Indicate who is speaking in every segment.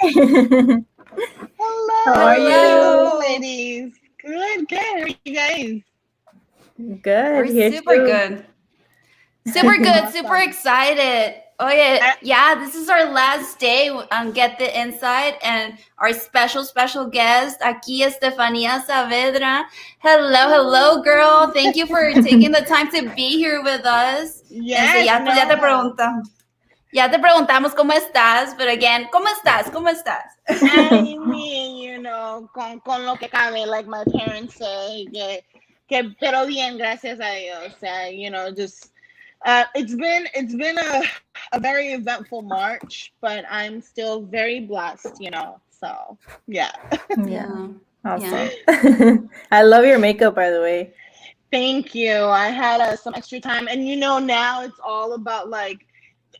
Speaker 1: Hello.
Speaker 2: How are you?
Speaker 1: Ladies? Good. How are you guys?
Speaker 2: Good.
Speaker 3: We're
Speaker 2: Here
Speaker 3: super
Speaker 2: too.
Speaker 3: good. Super good.
Speaker 1: Awesome.
Speaker 3: Super excited. Oh yeah. This is our last day on Get the Insight, and our special guest aquí, Estefania Saavedra. Hello, girl. Thank you for taking the time to be here with us.
Speaker 1: Yes.
Speaker 3: Ya te preguntamos cómo estás, pero again, ¿cómo estás? ¿Cómo estás?
Speaker 1: I mean, con lo que cabe, like my parents say, pero bien, gracias a Dios. Just it's been a very eventful March, but I'm still very blessed, So yeah.
Speaker 2: Yeah. Awesome. I love your makeup, by the way.
Speaker 1: Thank you. I had some extra time, and now it's all about like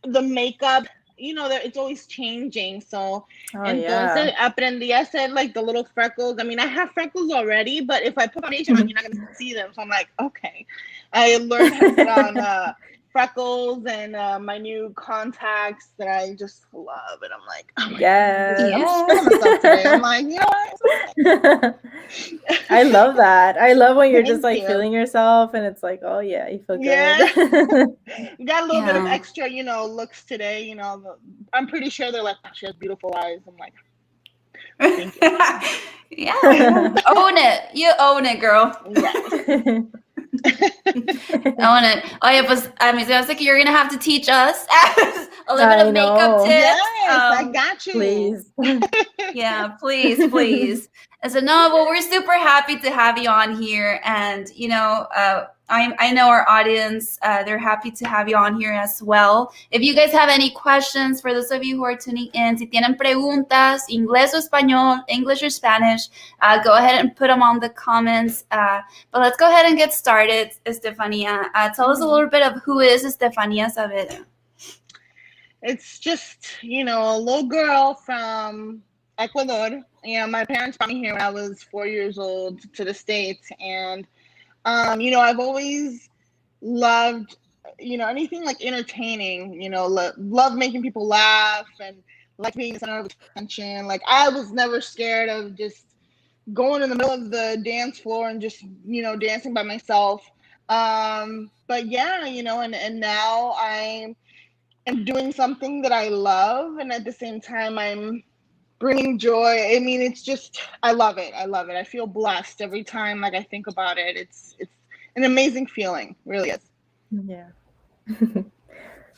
Speaker 1: the makeup. It's always changing. So, entonces aprendí a hacer like the little freckles. I mean, I have freckles already, but if I put foundation on, you're not gonna see them. So I'm like, okay. I learned how to put on freckles and my new contacts that I just love, and I'm like, oh my God, I'm feeling myself today. I'm like, you know what?
Speaker 2: I love that. I love when you're
Speaker 1: Thank
Speaker 2: just like
Speaker 1: you.
Speaker 2: feeling yourself, and it's like, oh yeah, you feel good.
Speaker 1: You got a little bit of extra, looks today. I'm pretty sure they're like, she has beautiful eyes. I'm like, thank you.
Speaker 3: Yeah, own it. You own it, girl.
Speaker 1: Yes.
Speaker 3: Own it. Oh yeah, but I mean, sounds like you're gonna have to teach us a little bit of makeup tips.
Speaker 1: Yes, I got you.
Speaker 2: Please.
Speaker 3: Yeah, please. And so well, we're super happy to have you on here, and I know our audience, they're happy to have you on here as well. If you guys have any questions, for those of you who are tuning in, si tienen preguntas, inglés o español, English or Spanish, go ahead and put them on the comments. But let's go ahead and get started, Estefania. Tell us a little bit of who is Estefania Saavedra.
Speaker 1: It's just, a little girl from Ecuador. My parents brought me here when I was 4 years old to the States, and I've always loved, anything like entertaining, love making people laugh and like being the center of attention. Like I was never scared of just going in the middle of the dance floor and just, dancing by myself. But yeah, and now I'm doing something that I love, and at the same time I'm bringing joy. I mean, it's just, I love it. I feel blessed every time like I think about it. It's an amazing feeling, really is.
Speaker 2: Yeah.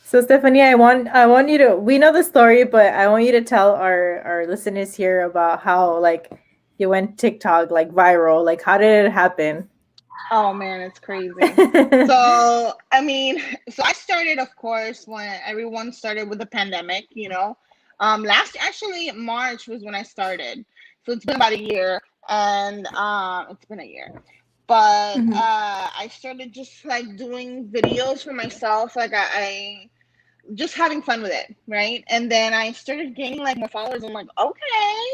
Speaker 2: So Stephanie, I want you to, we know the story, but I want you to tell our listeners here about how like you went TikTok like viral. Like how did it happen?
Speaker 1: Oh man, it's crazy. So I started, of course, when everyone started with the pandemic, actually March was when I started. So it's been about a year, and it's been a year. But I started just like doing videos for myself, like I just having fun with it, right? And then I started gaining like more followers. I'm like, okay,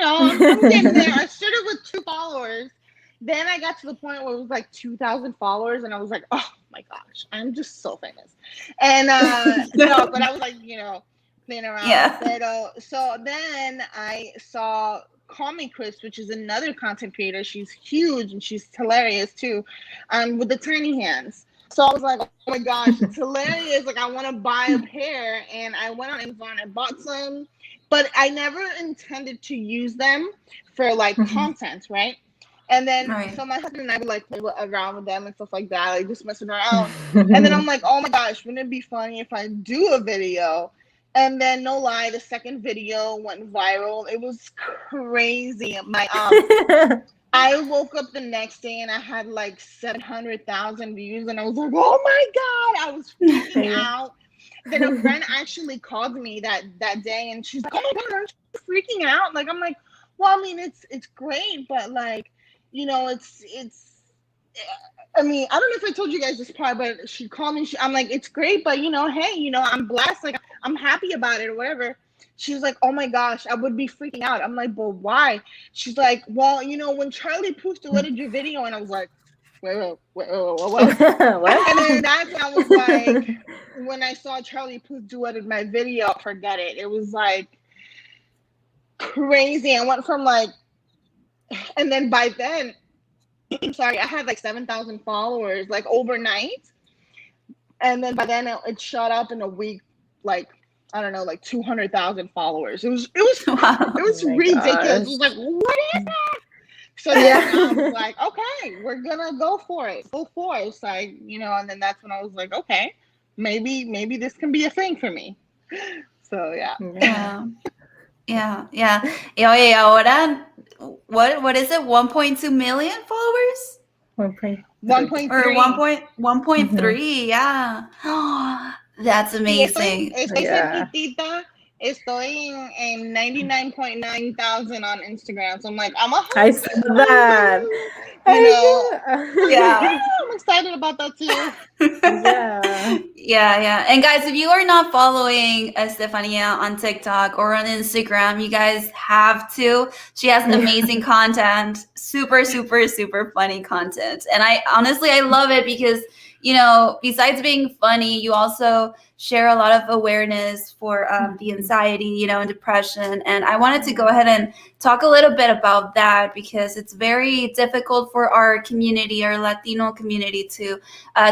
Speaker 1: I'm getting there. I started with 2 followers. Then I got to the point where it was like 2,000 followers, and I was like, oh my gosh, I'm just so famous. And but I was like, playing around.
Speaker 3: Yeah.
Speaker 1: But so then I saw Call Me Chris, which is another content creator. She's huge and she's hilarious too, with the tiny hands. So I was like, oh my gosh, it's hilarious. Like I want to buy a pair, and I went on Amazon and bought some, but I never intended to use them for like content, right? And then, so my husband and I would like play around with them and stuff like that, like just messing around. And then I'm like, oh my gosh, wouldn't it be funny if I do a video? And then, no lie, the second video went viral. It was crazy. I woke up the next day and I had like 700,000 views, and I was like, oh my God, I was freaking out. Then a friend actually called me that day, and she's like, oh my God, aren't you freaking out? Like, I'm like, well, I mean, it's great, but like, it's I mean, I don't know if I told you guys this part, but she called me. I'm like, it's great, but hey, I'm blessed. Like, I'm happy about it or whatever. She was like, oh my gosh, I would be freaking out. I'm like, but why? She's like, well, when Charlie Puth deleted your video, and I was like, wait, what? And then that's when I was like, when I saw Charlie Puth deleted my video, forget it. It was like, crazy. I went from like, and then by then, sorry, I had like 7,000 followers like overnight. And then by then it shot up in a week, like, I don't know, like 200,000 followers. It was
Speaker 3: Wow.
Speaker 1: ridiculous.
Speaker 2: gosh.
Speaker 1: It was like, what is that? So then I was like, okay, we're gonna go for it, full force. Like, and then that's when I was like, okay, maybe this can be a thing for me. So yeah.
Speaker 3: Yeah. Y oye, ahora, what is it? 1.2 million followers?
Speaker 2: 1.3.
Speaker 3: Or 1.3,
Speaker 2: Mhm.
Speaker 3: yeah. That's amazing.
Speaker 1: Estoy
Speaker 2: Yeah.
Speaker 1: cerquitita. Estoy en 99.9 thousand on Instagram. So I'm like, I'm a
Speaker 2: I saw that.
Speaker 3: Yeah.
Speaker 1: I'm excited about that too.
Speaker 2: Yeah.
Speaker 3: And guys, if you are not following Estefania on TikTok or on Instagram, you guys have to. She has amazing content, super, super, super funny content. And I love it because, besides being funny, you also share a lot of awareness for the anxiety, and depression. And I wanted to go ahead and talk a little bit about that because it's very difficult for our community, our Latino community, to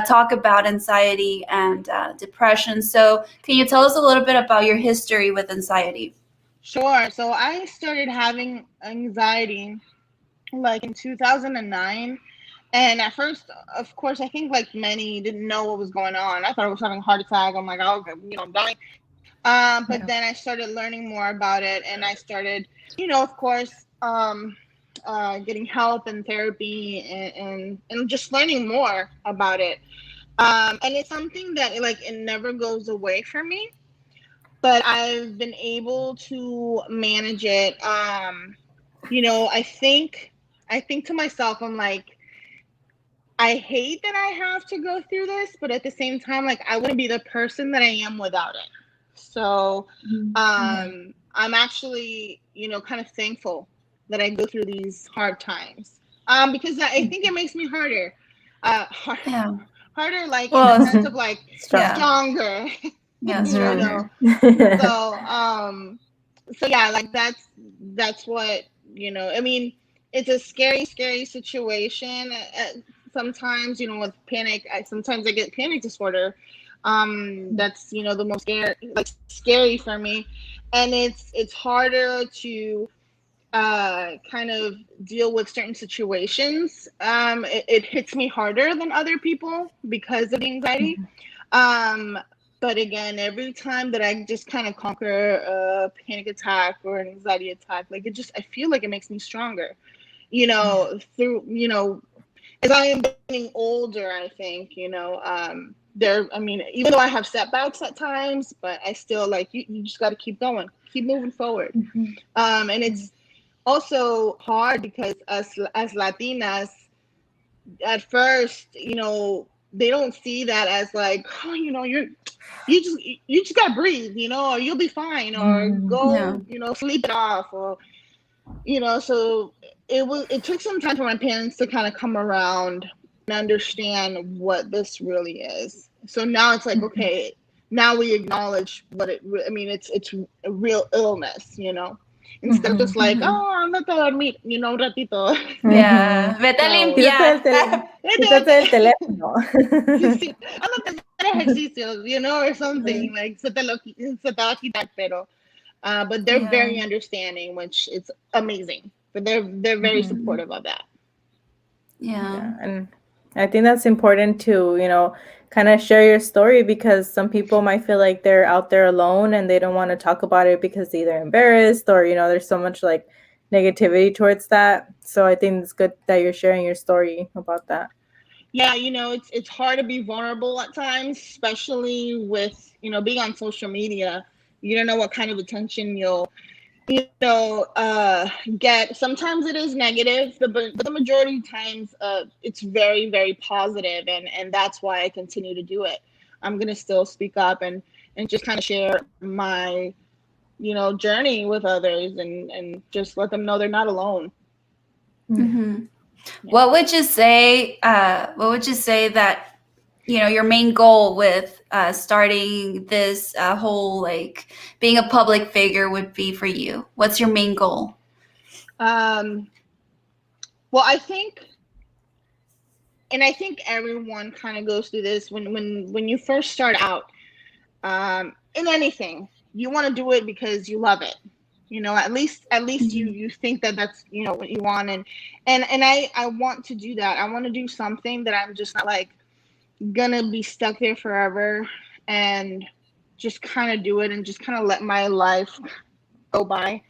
Speaker 3: talk about anxiety and depression. So can you tell us a little bit about your history with anxiety?
Speaker 1: Sure. So I started having anxiety like in 2009. And at first, of course, I think like many didn't know what was going on. I thought I was having a heart attack. I'm like, oh, okay, I'm dying. But then I started learning more about it, and I started, of course, getting help and therapy and just learning more about it. And it's something that it never goes away from me, but I've been able to manage it. I think to myself, I'm like, I hate that I have to go through this, but at the same time, like, I wouldn't be the person that I am without it. So I'm actually, kind of thankful that I go through these hard times. Because I think it makes me harder. Harder, like, in the sense of like stronger.
Speaker 3: Stronger.
Speaker 1: So yeah, like that's what, I mean, it's a scary situation. Sometimes, with panic, sometimes I get panic disorder. That's, the most scary for me. And it's harder to kind of deal with certain situations. It hits me harder than other people because of the anxiety. But again, every time that I just kind of conquer a panic attack or an anxiety attack, like I feel like it makes me stronger, through, as I am getting older, I think, even though I have setbacks at times, but I still you just got to keep going, keep moving forward. And it's also hard because as Latinas, at first, they don't see that as like, oh, you just gotta breathe, or you'll be fine, or go, sleep it off, or so it took some time for my parents to kind of come around and understand what this really is. So now it's like, okay, now we acknowledge what it's a real illness, instead of just like, oh, andate a dormir, un ratito.
Speaker 3: Yeah, vete a limpiar.
Speaker 2: Quítate el teléfono.
Speaker 1: Sí, andate a hacer ejercicios, or something, like se te va a quitar, pero but they're very understanding, which is amazing. But they're very supportive of that.
Speaker 3: Yeah.
Speaker 2: And I think that's important to, kind of share your story, because some people might feel like they're out there alone and they don't want to talk about it because they're either embarrassed or, there's so much like negativity towards that. So I think it's good that you're sharing your story about that.
Speaker 1: Yeah, it's hard to be vulnerable at times, especially with, being on social media. You don't know what kind of attention you'll get. Sometimes it is negative, but the majority of times it's very, very positive, and that's why I continue to do it. I'm gonna still speak up and just kind of share my journey with others, and just let them know they're not alone.
Speaker 3: What would you say that your main goal with starting this whole like being a public figure would be for you? What's your main goal?
Speaker 1: Well, I think everyone kind of goes through this when you first start out in anything. You want to do it because you love it. At least you think that that's what you want, and I want to do that. I want to do something that I'm just not like gonna be stuck there forever, and just kind of do it and just kind of let my life go by.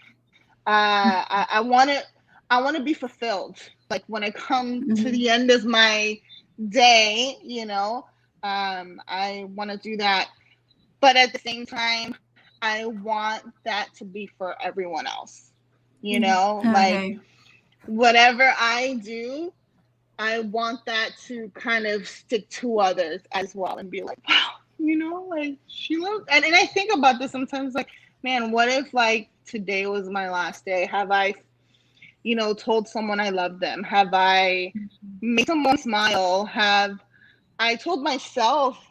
Speaker 1: I want to be fulfilled. Like when I come to the end of my day, I want to do that. But at the same time, I want that to be for everyone else. Like whatever I do, I want that to kind of stick to others as well and be like, wow, like she loves. And I think about this sometimes, like, man, what if like today was my last day? Have I told someone I love them? Have I made someone smile? Have I told myself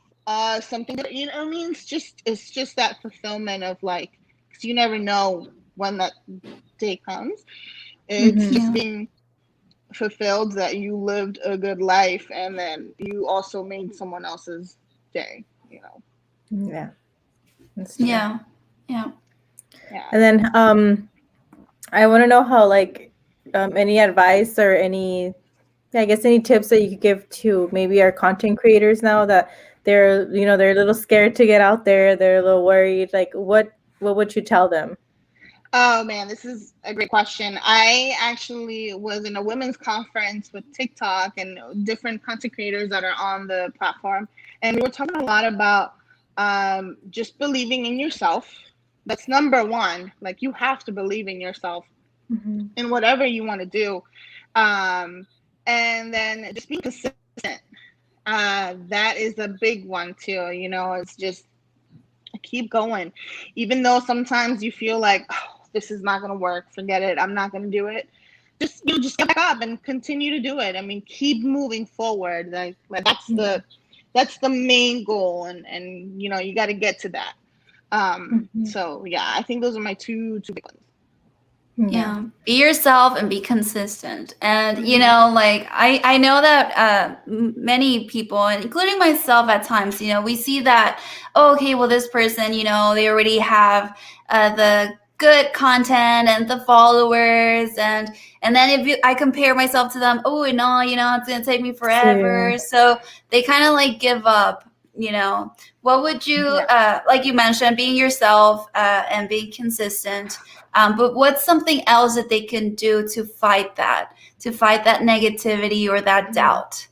Speaker 1: something that, I mean, it's just that fulfillment of like, because you never know when that day comes. It's just being fulfilled that you lived a good life, and then you also made someone else's day.
Speaker 2: Yeah.
Speaker 3: Yeah.
Speaker 2: And then I want to know how like any advice or any tips that you could give to maybe our content creators now that they're they're a little scared to get out there, they're a little worried, like what would you tell them?
Speaker 1: Oh man, this is a great question. I actually was in a women's conference with TikTok and different content creators that are on the platform, and we were talking a lot about just believing in yourself. That's number one. Like you have to believe in yourself in whatever you want to do. And then just being consistent. That is a big one too. It's just keep going. Even though sometimes you feel like, oh, this is not going to work. Forget it. I'm not going to do it. Just get back up and continue to do it. I mean, keep moving forward. Like that's the main goal. And you got to get to that. So yeah, I think those are my two big ones.
Speaker 3: Yeah, be yourself and be consistent. And like I know that many people, including myself at times, we see that, okay, well, this person, they already have the good content and the followers, and then I compare myself to them, oh no, it's gonna take me forever. So they kind of like give up. What would you like you mentioned, being yourself and being consistent, but what's something else that they can do to fight that negativity or that doubt?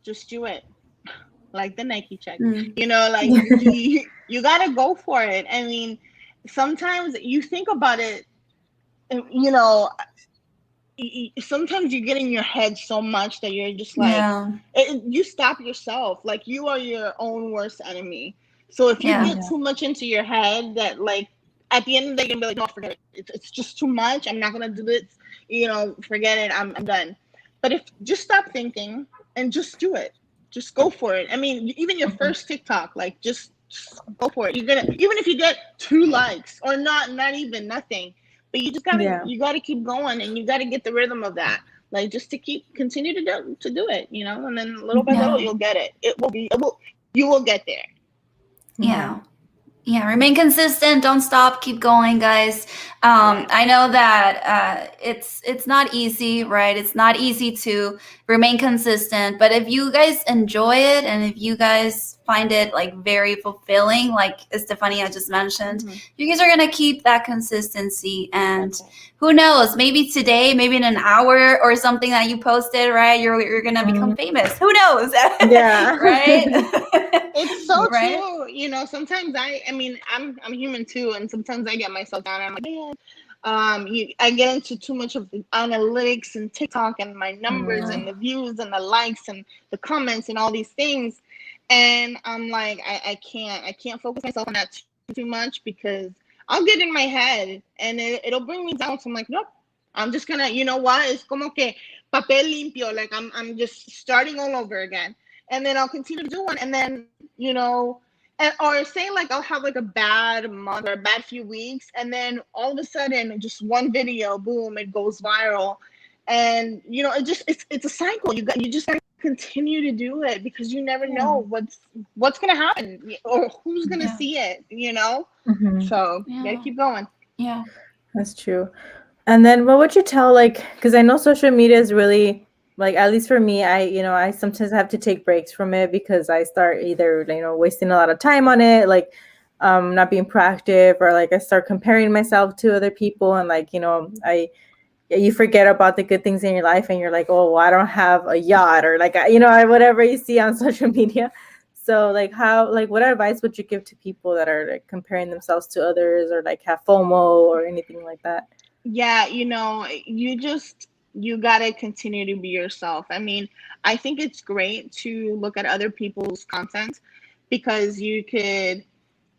Speaker 1: Just do it. Like the Nike check. Like you gotta go for it. I mean, sometimes you think about it, sometimes you get in your head so much that you're just like, you stop yourself. Like you are your own worst enemy. So if you get too much into your head, that like at the end of the day, you're gonna be like, no, forget it. It's just too much. I'm not gonna do this. Forget it. I'm done. But if just stop thinking and just do it. Just go for it. I mean, even your first TikTok, like just go for it. You're gonna, even if you get 2 likes or not even nothing. But you just gotta keep going, and you gotta get the rhythm of that. Like just to continue to do it, and then little by little you'll get it. You will get there.
Speaker 3: Yeah, remain consistent. Don't stop. Keep going, guys. I know that it's not easy, right? It's not easy to remain consistent. But if you guys enjoy it, and if you guys find it like very fulfilling, like Estefania just mentioned, you guys are gonna keep that consistency. And who knows? Maybe today, maybe in an hour or something that you posted, right? You're gonna become famous. Who knows?
Speaker 2: Yeah.
Speaker 3: Right.
Speaker 1: It's so true. Sometimes I'm human too, and sometimes I get myself down. I'm like, man, I get into too much of the analytics and TikTok and my numbers and the views and the likes and the comments and all these things, and I'm like, I can't focus myself on that too much, because I'll get in my head and it'll bring me down. So I'm like, nope, I'm just gonna, you know what? It's como que papel limpio. Like I'm just starting all over again. and then I'll continue to do one, and then, or say like I'll have like a bad month or a bad few weeks, and then all of a sudden just one video, boom, it goes viral. And it's a cycle. You just gotta continue to do it, because you never know what's gonna happen or who's gonna see it, So you gotta keep going.
Speaker 3: Yeah,
Speaker 2: that's true. And then what would you tell, like, because I know social media is really, like, at least for me, I sometimes have to take breaks from it because I start either, wasting a lot of time on it, like, not being proactive, or like I start comparing myself to other people, and like, you forget about the good things in your life, and you're like, oh, well, I don't have a yacht, or like, whatever you see on social media. So like, what advice would you give to people that are like comparing themselves to others, or like have FOMO or anything like that?
Speaker 1: Yeah, you gotta continue to be yourself. I mean, I think it's great to look at other people's content, because you could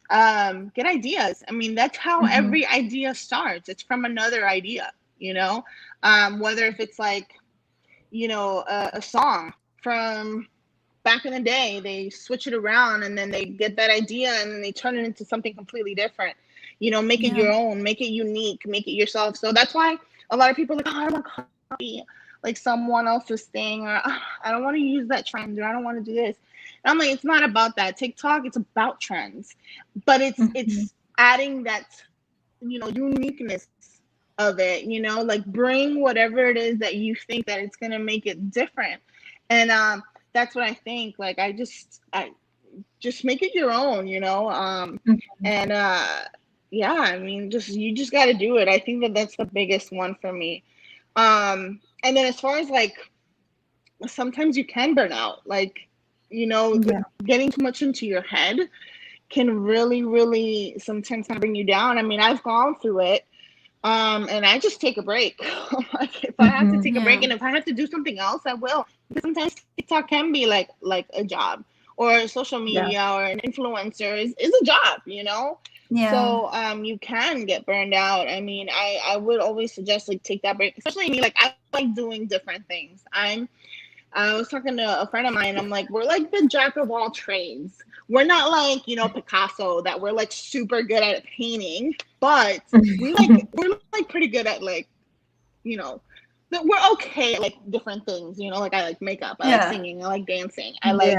Speaker 1: get ideas. I mean, that's how every idea starts. It's from another idea, whether if it's like, a song from back in the day, they switch it around, and then they get that idea, and then they turn it into something completely different. Make it your own, make it unique, make it yourself. So that's why a lot of people are like, oh, I don't want to copy like someone else's thing, or I don't want to use that trend, or I don't want to do this. And I'm like, it's not about that. TikTok, it's about trends, but it's adding that, uniqueness of it, like bring whatever it is that you think that it's gonna make it different. And that's what I think. Like, I just make it your own, and yeah, I mean, you just got to do it. I think that's the biggest one for me. And then as far as like, sometimes you can burn out, like, getting too much into your head can really, really sometimes kind of bring you down. I mean, I've gone through it. And I just take a break. Like, if I have to take a break, and if I have to do something else, I will. Because sometimes TikTok can be like a job, or social media, or an influencer is a job,
Speaker 3: Yeah.
Speaker 1: So you can get burned out. I mean, I would always suggest like take that break, especially me. Like, I like doing different things. I was talking to a friend of mine. I'm like, we're like the jack of all trades. We're not like, Picasso, that we're like super good at painting, but we're like pretty good at like, that we're okay at like different things, like I like makeup, I like singing, I like dancing, I like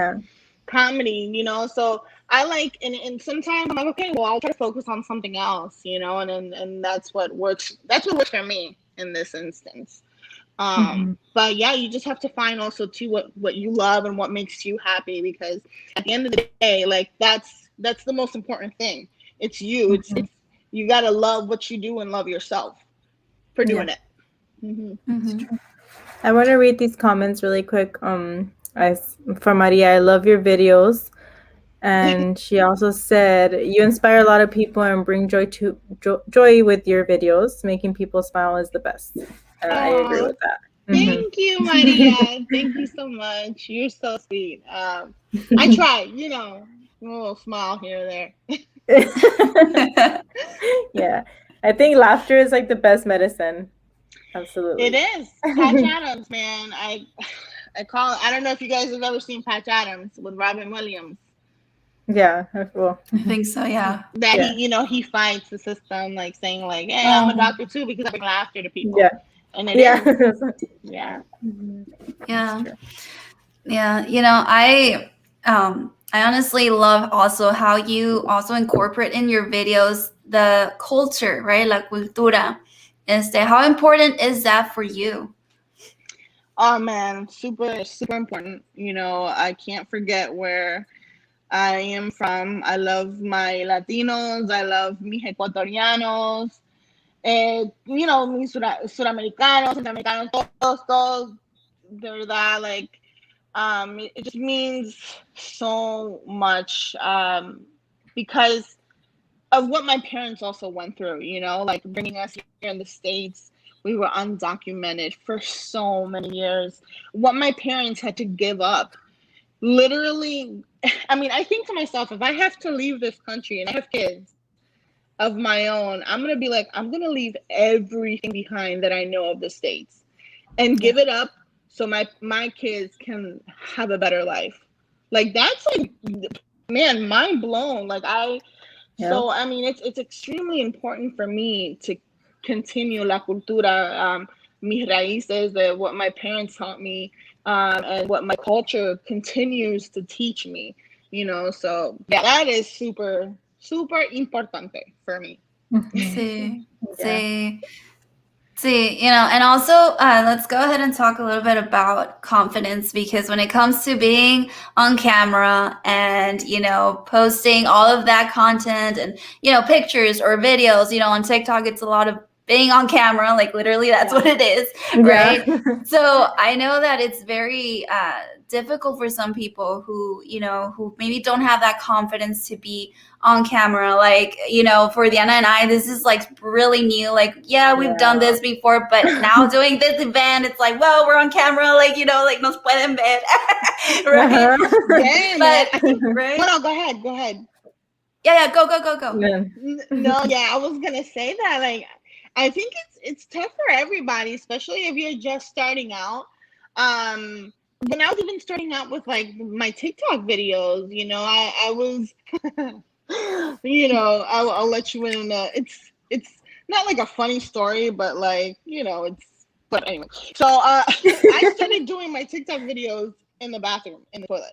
Speaker 1: comedy, so I like, and sometimes I'm like, okay, well, I'll try to focus on something else, and that's what works for me in this instance. But yeah, you just have to find also too what you love and what makes you happy, because at the end of the day, like that's the most important thing. It's you. It's you gotta love what you do and love yourself for doing it.
Speaker 2: I want to read these comments really quick. For Maria, I love your videos. And she also said, you inspire a lot of people and bring joy with your videos. Making people smile is the best. And I agree with that.
Speaker 1: Thank you, Maria. Thank you so much. You're so sweet. I try, a little smile here or
Speaker 2: there. Yeah. I think laughter is like the best medicine. Absolutely.
Speaker 1: It is. Patch Adams, man. I don't know if you guys have ever seen Patch Adams with Robin Williams.
Speaker 2: Yeah, well,
Speaker 3: I think so. Yeah.
Speaker 1: That he fights the system, like saying like, "Hey, I'm a doctor too because I bring laughter to people."
Speaker 2: Yeah,
Speaker 1: and it is.
Speaker 3: Yeah. I honestly love also how you also incorporate in your videos the culture, right? La cultura. How important is that for you?
Speaker 1: Oh man, super, super important. I can't forget where I am from. I love my Latinos. I love mis ecuatorianos. Mis suramericanos, centroamericanos, todos, de verdad, like, it just means so much, because of what my parents also went through, like bringing us here in the States. We were undocumented for so many years. What my parents had to give up. Literally, I mean, I think to myself, if I have to leave this country and I have kids of my own, I'm going to be like, I'm going to leave everything behind that I know of the States and give it up so my kids can have a better life. Like that's like, man, mind blown. Like so I mean, it's extremely important for me to continue la cultura, mis raíces, what my parents taught me, and what my culture continues to teach me. So yeah, that is super super importante for me.
Speaker 3: Sí, sí. See, and also let's go ahead and talk a little bit about confidence, because when it comes to being on camera and, posting all of that content and, pictures or videos, on TikTok, it's a lot of being on camera, like literally that's what it is, right? So I know that it's very difficult for some people who, who maybe don't have that confidence to be on camera. Like, for Diana and I, this is like really new. Like, we've done this before, but now doing this event, it's like, well, we're on camera, like, like nos pueden ver, right?
Speaker 1: But right? No, go ahead.
Speaker 3: Yeah, go.
Speaker 1: No, I was gonna say that, like, I think it's tough for everybody, especially if you're just starting out. When I was even starting out with like my TikTok videos, I was, I'll let you in. It's not like a funny story, but like, but anyway. So I started doing my TikTok videos in the bathroom, in the toilet.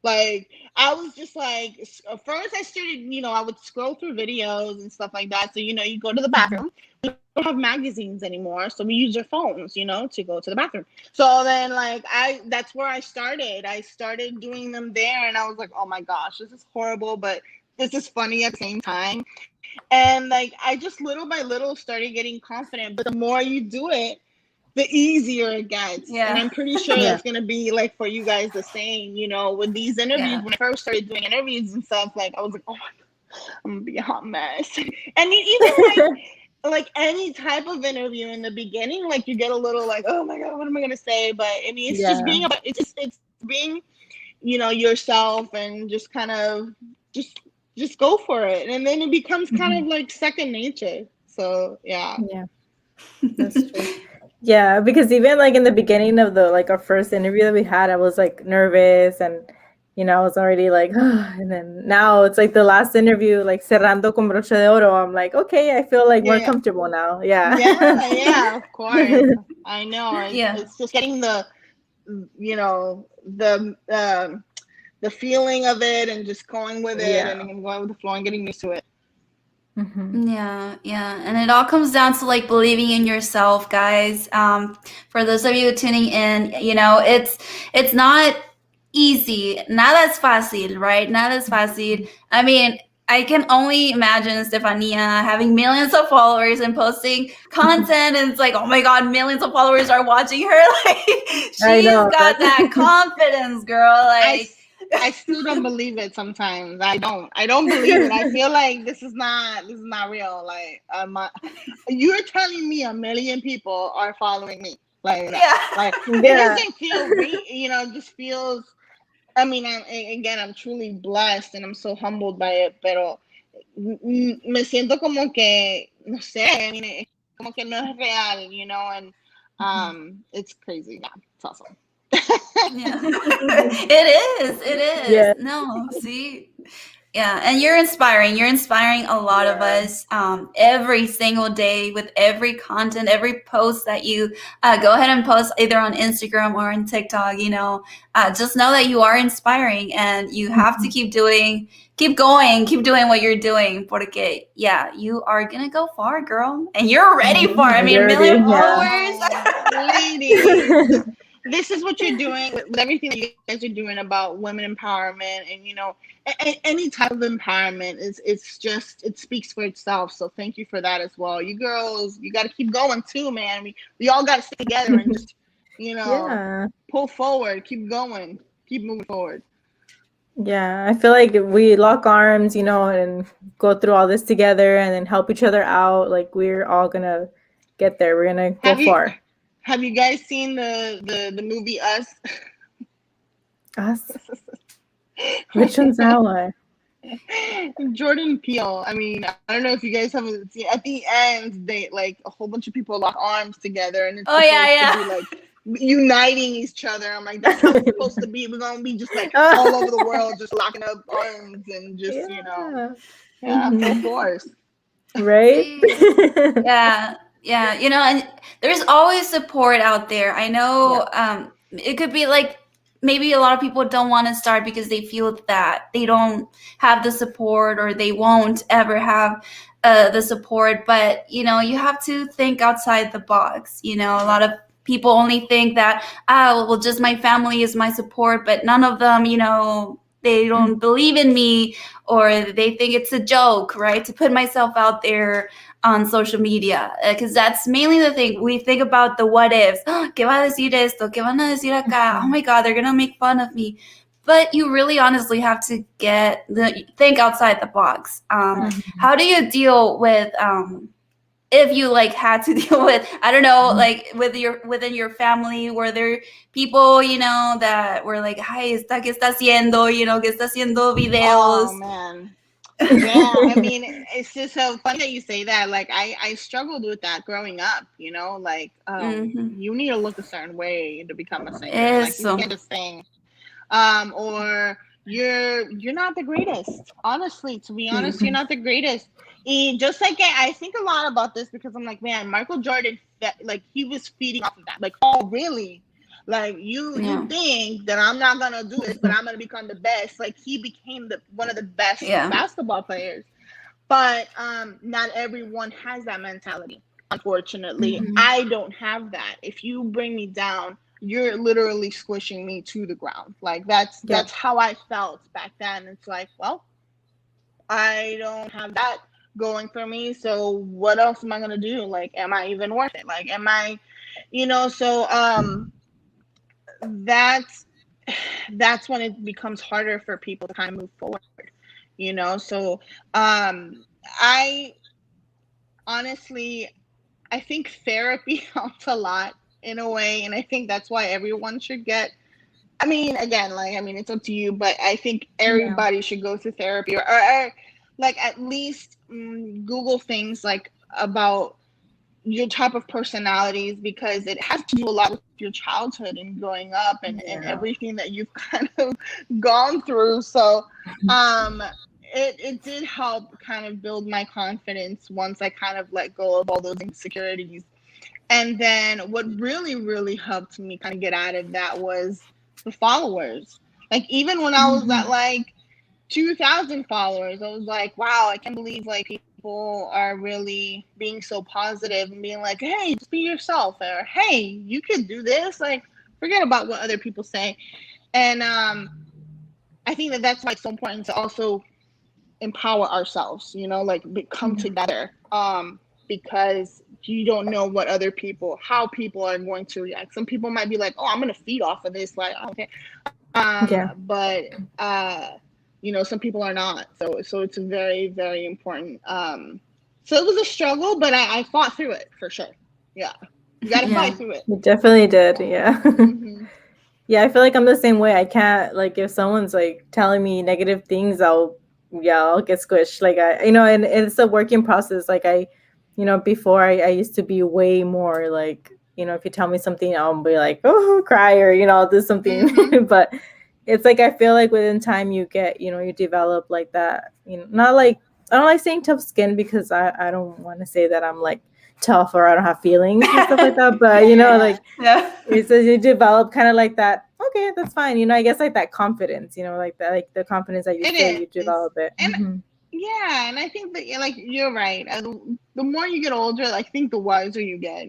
Speaker 1: Like, I was just like, first I started, I would scroll through videos and stuff like that. So, you go to the bathroom. We don't have magazines anymore. So we use our phones, to go to the bathroom. So then, like, that's where I started. I started doing them there. And I was like, oh my gosh, this is horrible, but this is funny at the same time. And, like, I just little by little started getting confident. But the more you do it, the easier it gets. And I'm pretty sure it's going to be like for you guys the same, with these interviews. When I first started doing interviews and stuff, like I was like, oh my God, I'm going to be a hot mess. And even like any type of interview in the beginning, like you get a little like, oh my God, what am I going to say? But I mean, it's just being, it's being, yourself and just kind of just go for it. And then it becomes kind of like second nature. So yeah.
Speaker 2: That's true. Yeah, because even like in the beginning of our first interview that we had, I was like nervous and I was already like, and then now it's like the last interview, like cerrando con broche de oro. I'm like, okay, I feel like more comfortable now.
Speaker 1: Yeah, of course. I know. It's just getting the feeling of it and just going with it and going with the flow and getting used to it.
Speaker 3: Yeah, and it all comes down to like believing in yourself, guys. For those of you tuning in, it's not easy, nada es fácil, right? Nada es fácil. I mean, I can only imagine Estefania having millions of followers and posting content, and it's like, oh my God, millions of followers are watching her. Like, she's got that confidence, girl. Like,
Speaker 1: I still don't believe it sometimes. I don't believe it. I feel like this is not real. Like, you're telling me 1 million people are following me. Like, it doesn't feel real, it just feels, I mean, I'm truly blessed and I'm so humbled by it, pero me siento como que, no sé, I mean, como que no es real, and it's crazy. Yeah, it's awesome.
Speaker 3: It is. No, see, and you're inspiring a lot of us every single day with every content, every post that you go ahead and post either on Instagram or on TikTok. Just know that you are inspiring and you have to keep going, keep doing what you're doing, porque you are gonna go far, girl, and you're ready for it. I mean, 1 million followers.
Speaker 1: Lady. This is what you're doing with everything that you guys are doing about women empowerment and, any type of empowerment it speaks for itself. So thank you for that as well. You girls, you got to keep going too, man. We all got to stick together and just, pull forward, keep going, keep moving forward.
Speaker 2: Yeah, I feel like if we lock arms, and go through all this together and then help each other out, like we're all going to get there. We're going to go far.
Speaker 1: Have you guys seen the movie Us?
Speaker 2: Us? Which one's that one?
Speaker 1: Jordan Peele. I mean, I don't know if you guys haven't seen. At the end, they like a whole bunch of people lock arms together, and it's supposed to be like uniting each other. I'm like, that's how it's supposed to be. We're gonna be just like all over the world, just locking up arms and just full force.
Speaker 2: Right?
Speaker 3: Yeah, and there's always support out there. I know it could be like maybe a lot of people don't want to start because they feel that they don't have the support or they won't ever have the support, but you have to think outside the box. A lot of people only think that well, just my family is my support, but none of them they don't believe in me, or they think it's a joke, right, to put myself out there on social media, because that's mainly the thing. We think about the what ifs. ¿Qué va a decir esto? ¿Qué van a decir acá? Oh my God, they're gonna make fun of me. But you really honestly have to think outside the box. How do you deal with if you like had to deal with, I don't know, like within your family, were there people, that were like, "Hi, ¿qué está haciendo?" ¿Qué está haciendo videos?
Speaker 1: Oh man. Yeah, I mean, it's just so funny that you say that. Like, I struggled with that growing up, like, you need to look a certain way to become a singer. Like, you can't just sing. Or you're not the greatest. Honestly, to be honest, you're not the greatest. And just like I think a lot about this because I'm like, man, Michael Jordan, like, he was feeding off of that. Like, oh, really? Like, you think that I'm not gonna do this, but I'm gonna become the best. Like, he became one of the best basketball players. But not everyone has that mentality. Unfortunately, I don't have that. If you bring me down, you're literally squishing me to the ground. Like, that's how I felt back then. It's like, well, I don't have that going for me, so what else am I gonna do? Like, am I even worth it? Like, am I, so that's when it becomes harder for people to kind of move forward, so I honestly, I think therapy helps a lot in a way, and I think that's why everyone should get, I mean, again, like, I mean, it's up to you, but I think everybody should go to therapy or like at least Google things like about your type of personalities, because it has to do a lot with your childhood and growing up and everything that you've kind of gone through. So it did help kind of build my confidence once I kind of let go of all those insecurities. And then what really, really helped me kind of get out of that was the followers. Like, even when I was at like 2,000 followers, I was like, wow, I can't believe like people are really being so positive and being like, hey, just be yourself, or hey, you could do this. Like, forget about what other people say. And I think that's why it's so important to also empower ourselves, like come together, because you don't know what how people are going to react. Some people might be like, oh, I'm gonna feed off of this, like, okay, but some people are not. So it's very, very important. So it was a struggle, but I fought through it for sure. Yeah, you gotta fight through it.
Speaker 2: You definitely did. Yeah. Yeah, I feel like I'm the same way. I can't, like, if someone's like telling me negative things, I'll get squished. Like, and it's a working process. Like, before I used to be way more like, if you tell me something, I'll be like, oh, cry, or, I'll do something. But it's like, I feel like within time you get, you develop like that, not like, I don't like saying tough skin, because I don't want to say that I'm like tough or I don't have feelings and stuff like that. But, it's as you develop kind of like that, okay, that's fine. I guess like that confidence, like that, like the confidence that you develop it.
Speaker 1: And yeah, and I think that, like, you're right. The more you get older, I think the wiser you get,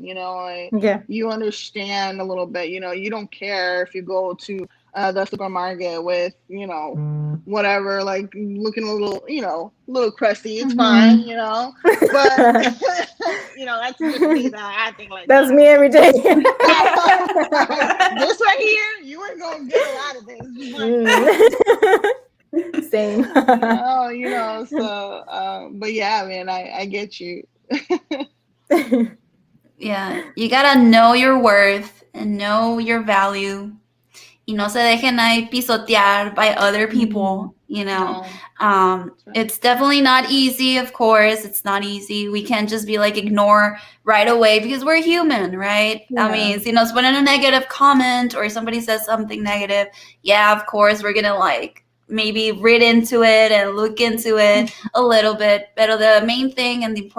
Speaker 1: you understand a little bit, you don't care if you go to the supermarket with, whatever, like looking a little crusty, it's fine, but that's just me that I think like
Speaker 2: that's me every day.
Speaker 1: This right here, you ain't gonna get a lot of this.
Speaker 2: Same.
Speaker 1: So but yeah, man, I get you.
Speaker 3: Yeah, you gotta know your worth and know your value. y no se dejen ahí pisotear by other people, you know. It's definitely not easy, of course. It's not easy. We can't just be like ignore right away because we're human, right? I mean, si nos ponen a negative comment or somebody says something negative, yeah, of course, we're going to like maybe read into it and look into it a little bit. But the main thing and the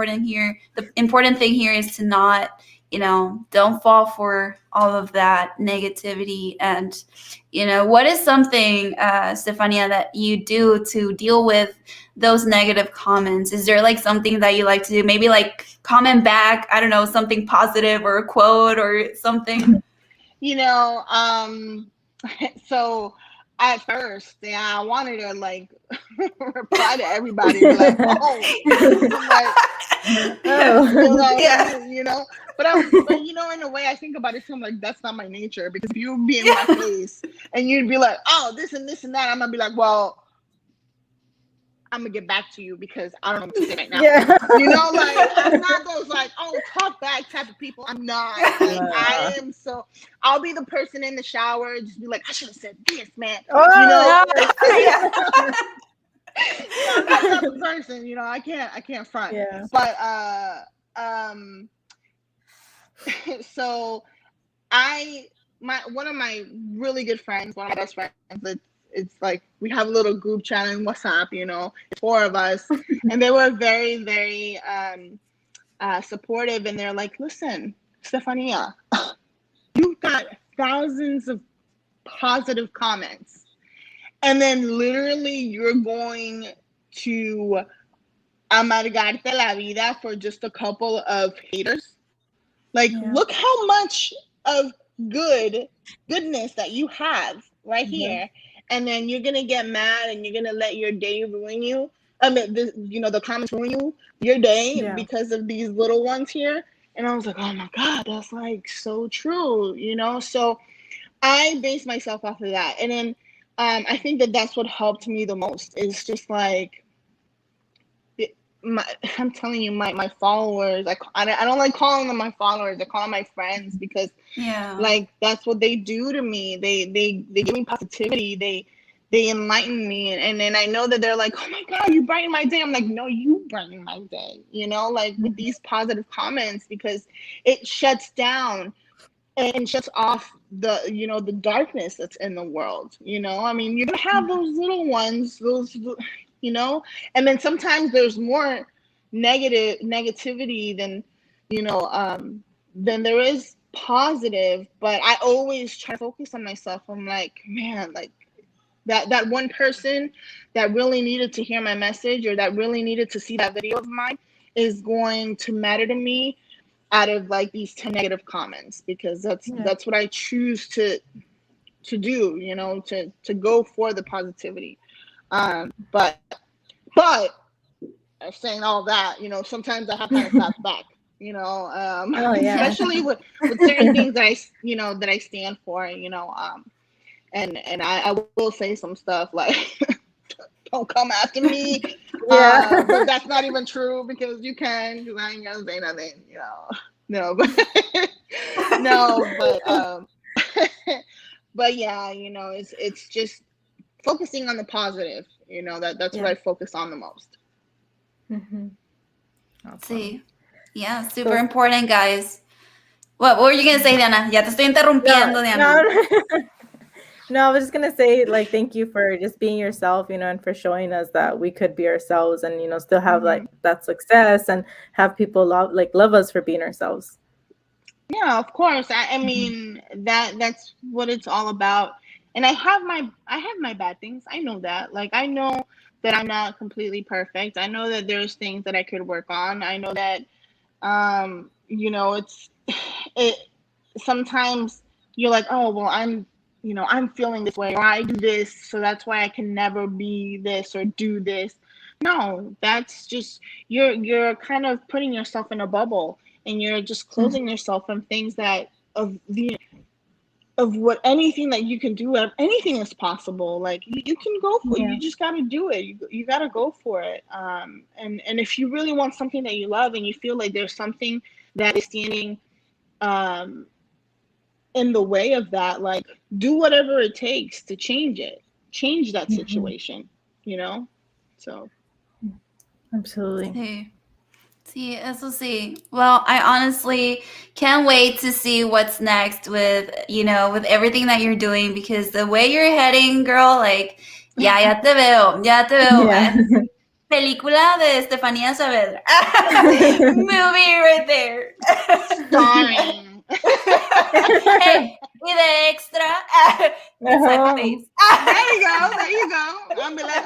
Speaker 3: important thing here is to not, you know, don't fall for all of that negativity. And, you know, what is something, Stefania, that you do to deal with those negative comments? Is there like something that you like to do? Maybe like comment back, I don't know, something positive or a quote or something?
Speaker 1: You know, so at first, yeah, I wanted to like reply to everybody, like, you know. But you know, in a way, I think about it, so I'm like, that's not my nature. Because if you be in my face and you'd be like, oh, this and this and that, I'm gonna be like, well, I'm gonna get back to you because I don't know what to say right now. You know, like I'm not those like, oh, talk back type of people. I'm not. Like, I am so. I'll be the person in the shower, just be like, I should have said this, man. You know, I'm that type of person. You know, I can't front. But so one of my really good friends, one of my best friends, it's like we have a little group chat in WhatsApp, you know, 4 of us, and they were very, very supportive, and they're like, listen, Estefania, you've got thousands of positive comments, and then literally you're going to amargarte la vida for just a couple of haters. Like, look how much of goodness that you have right here. And then you're going to get mad and you're going to let your day ruin you. I mean, the comments ruin your day because of these little ones here. And I was like, oh my God, that's like so true, you know? So I base myself off of that. And then I think that's what helped me the most is just like, I'm telling you, my followers, I don't like calling them my followers. I call them my friends because like that's what they do to me. They give me positivity. They enlighten me, and then I know that they're like, oh my God, you brighten my day. I'm like, no, you brighten my day. You know, like with these positive comments, because it shuts down and shuts off the darkness that's in the world. You know, I mean, you're gonna have those little ones, you know, and then sometimes there's more negativity than than there is positive. But I always try to focus on myself. I'm like, man, like that one person that really needed to hear my message or that really needed to see that video of mine is going to matter to me out of like these 10 negative comments, because that's what I choose to do, you know, to go for the positivity. But saying all that, you know, sometimes I have kind of slapped back, you know, especially with certain things that I stand for, you know, and I will say some stuff like, don't come after me. But that's not even true because you can, because I ain't gonna say nothing, you know. No, but but yeah, you know, it's just focusing on the positive, you know, that's what I focus on the most.
Speaker 3: Awesome. See, yeah, super important, guys. What were you gonna say, Diana? Ya te estoy interrumpiendo, Diana.
Speaker 2: No, I was just gonna say, like, thank you for just being yourself, you know, and for showing us that we could be ourselves and, you know, still have like that success and have people love us for being ourselves.
Speaker 1: Yeah, of course. I mean, that's what it's all about. And I have my bad things. I know that. Like, I know that I'm not completely perfect. I know that there's things that I could work on. I know that, you know, it sometimes you're like, oh, well, I'm feeling this way, or I do this, so that's why I can never be this or do this. No, that's just, you're kind of putting yourself in a bubble, and you're just closing yourself from things that of what anything that you can do. Anything is possible. Like you can go for it. You just got to do it. You got to go for it. And if you really want something that you love and you feel like there's something that is standing in the way of that, like, do whatever it takes to change that situation, you know? So.
Speaker 2: Absolutely.
Speaker 3: Sí. Sí, eso sí. Well, I honestly can't wait to see what's next with, with everything that you're doing, because the way you're heading, girl, like, ya te veo.
Speaker 2: Yeah.
Speaker 3: Película de Estefania Saavedra. Movie right there.
Speaker 1: Starring.
Speaker 3: Hey, y de extra, inside face.
Speaker 1: There you go. I'm gonna let,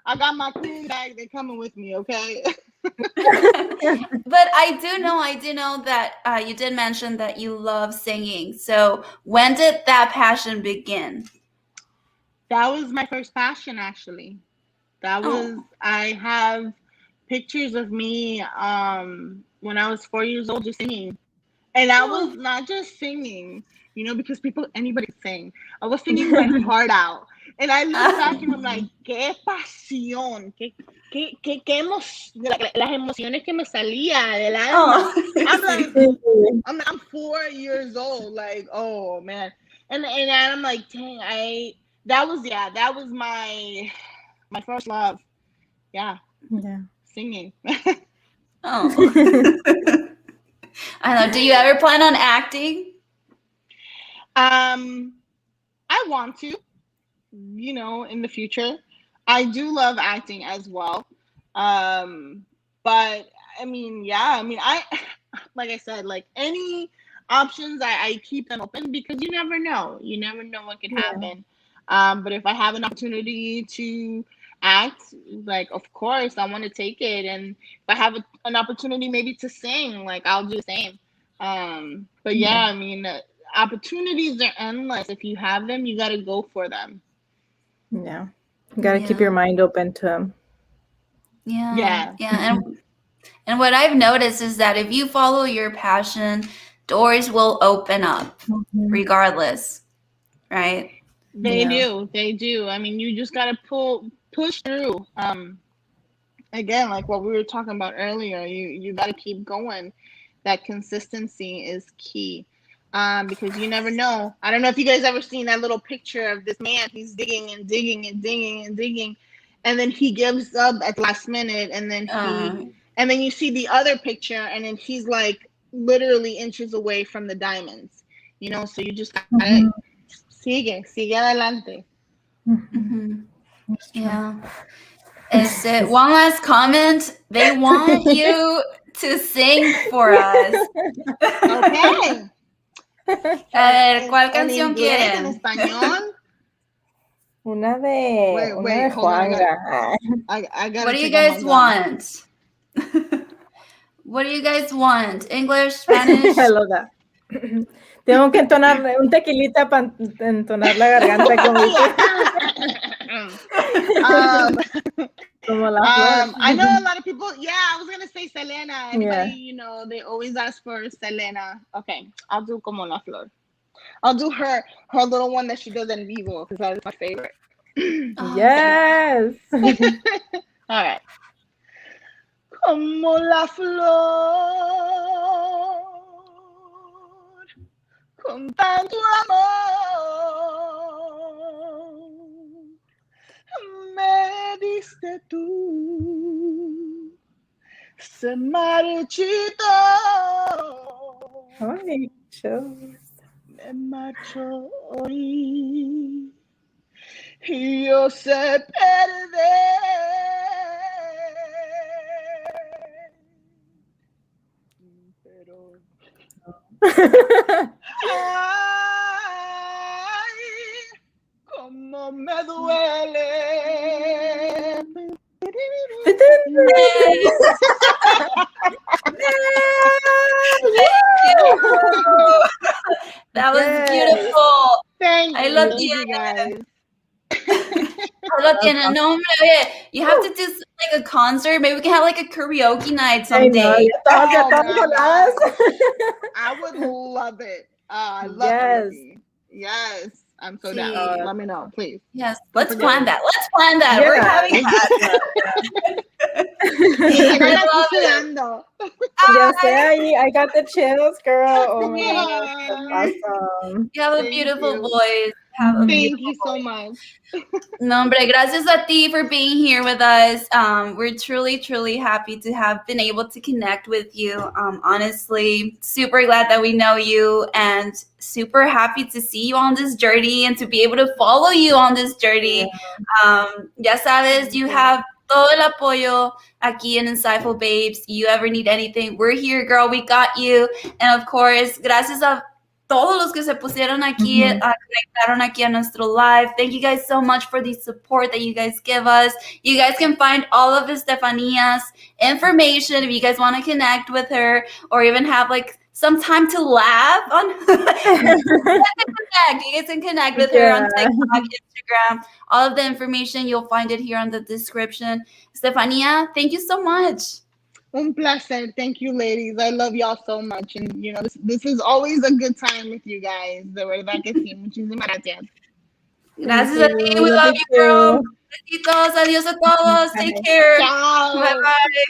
Speaker 1: I got my crew bag. They're coming with me, okay?
Speaker 3: But I do know that you did mention that you love singing. So when did that passion begin?
Speaker 1: That was my first passion, actually. I have pictures of me when I was 4 years old just singing. And I was not just singing, because anybody can sing. I was singing my heart out. And I look back and I'm like, qué pasión, las emociones que me salía del alma. I'm 4 years old, like, oh man. And I'm like, dang, that was my first love. Yeah. Singing.
Speaker 3: Oh. I don't know. Do you ever plan on acting?
Speaker 1: I want to, in the future. I do love acting as well. But I mean, I like I said, like any options, I keep them open, because you never know. You never know what could happen. But if I have an opportunity to act, like, of course I want to take it. And if I have an opportunity maybe to sing, like, I'll do the same. But I mean, opportunities are endless. If you have them, you got to go for them.
Speaker 2: Yeah, you got to keep your mind open to them.
Speaker 3: Yeah. And what I've noticed is that if you follow your passion, doors will open up regardless, right?
Speaker 1: They do. I mean, you just got to push through. Again, like what we were talking about earlier, you got to keep going. That consistency is key. Because you never know. I don't know if you guys ever seen that little picture of this man. He's digging and digging and digging and digging, and then he gives up at the last minute, and then and then you see the other picture, and then he's like literally inches away from the diamonds. So you just gotta sigue adelante.
Speaker 3: Yeah. One last comment. They want you to sing for us.
Speaker 1: Okay.
Speaker 3: A ver, ¿cuál canción quieren?
Speaker 1: ¿En español?
Speaker 2: Una de Juanga.
Speaker 3: What do you guys want? What do you guys want? English, Spanish?
Speaker 2: I love that. Tengo que entonar un tequilita para entonar la garganta como como la flor.
Speaker 1: I know a lot of people. Yeah, I was gonna say Selena. Everybody, they always ask for Selena. Okay, I'll do como la flor. I'll do her little one that she does in vivo, because that is my favorite.
Speaker 2: Yes.
Speaker 1: All right. Como la flor, con tanto amor, me diste tú, se marchito.
Speaker 2: Ay,
Speaker 1: me marcho hoy y yo sé perder, pero ay, cómo me duele.
Speaker 3: That was beautiful.
Speaker 1: Thank you.
Speaker 3: I love you
Speaker 1: guys.
Speaker 3: No, you have to do like a concert. Maybe we can have like a karaoke night someday.
Speaker 1: I would love it. I love it. Yes. I'm so
Speaker 3: Sí.
Speaker 1: down. Let me know, please.
Speaker 3: Yes,
Speaker 1: Don't
Speaker 3: let's
Speaker 1: forget
Speaker 3: plan
Speaker 1: it.
Speaker 3: that. Let's plan that. We're having that.
Speaker 1: Y
Speaker 3: I
Speaker 1: Ana aquí
Speaker 3: love it.
Speaker 1: sudando.
Speaker 2: Ya sé,
Speaker 3: Ay,
Speaker 2: I got the chills, girl. Oh my
Speaker 3: sí.
Speaker 2: gosh, that's awesome.
Speaker 3: You have a
Speaker 1: Thank
Speaker 3: beautiful
Speaker 1: you.
Speaker 3: voice. Have a
Speaker 2: Mhm.
Speaker 3: beautiful
Speaker 1: Thank you so
Speaker 3: voice.
Speaker 1: much.
Speaker 3: No, hombre, gracias a ti for being here with us. We're truly, truly happy to have been able to connect with you. Honestly, super glad that we know you and super happy to see you on this journey and to be able to follow you on this journey. Ya sabes, you have todo el apoyo aquí in Insightful Babes. You ever need anything, we're here, girl. We got you. And of course, gracias a todos los que se pusieron aquí, conectaron aquí a nuestro live. Thank you guys so much for the support that you guys give us. You guys can find all of Estefania's information if you guys want to connect with her or even have like some time to laugh on. You guys can connect with her on TikTok, Instagram. All of the information, you'll find it here on the description. Estefania, thank you so much.
Speaker 1: Un placer. Thank you, ladies. I love y'all so much. And, you know, this is always a good time with you guys. De verdad que sí. Muchísimas gracias.
Speaker 3: Gracias a ti. We love you, girl. Besitos. Adiós a todos. Take care.
Speaker 1: Ciao.
Speaker 3: Bye-bye.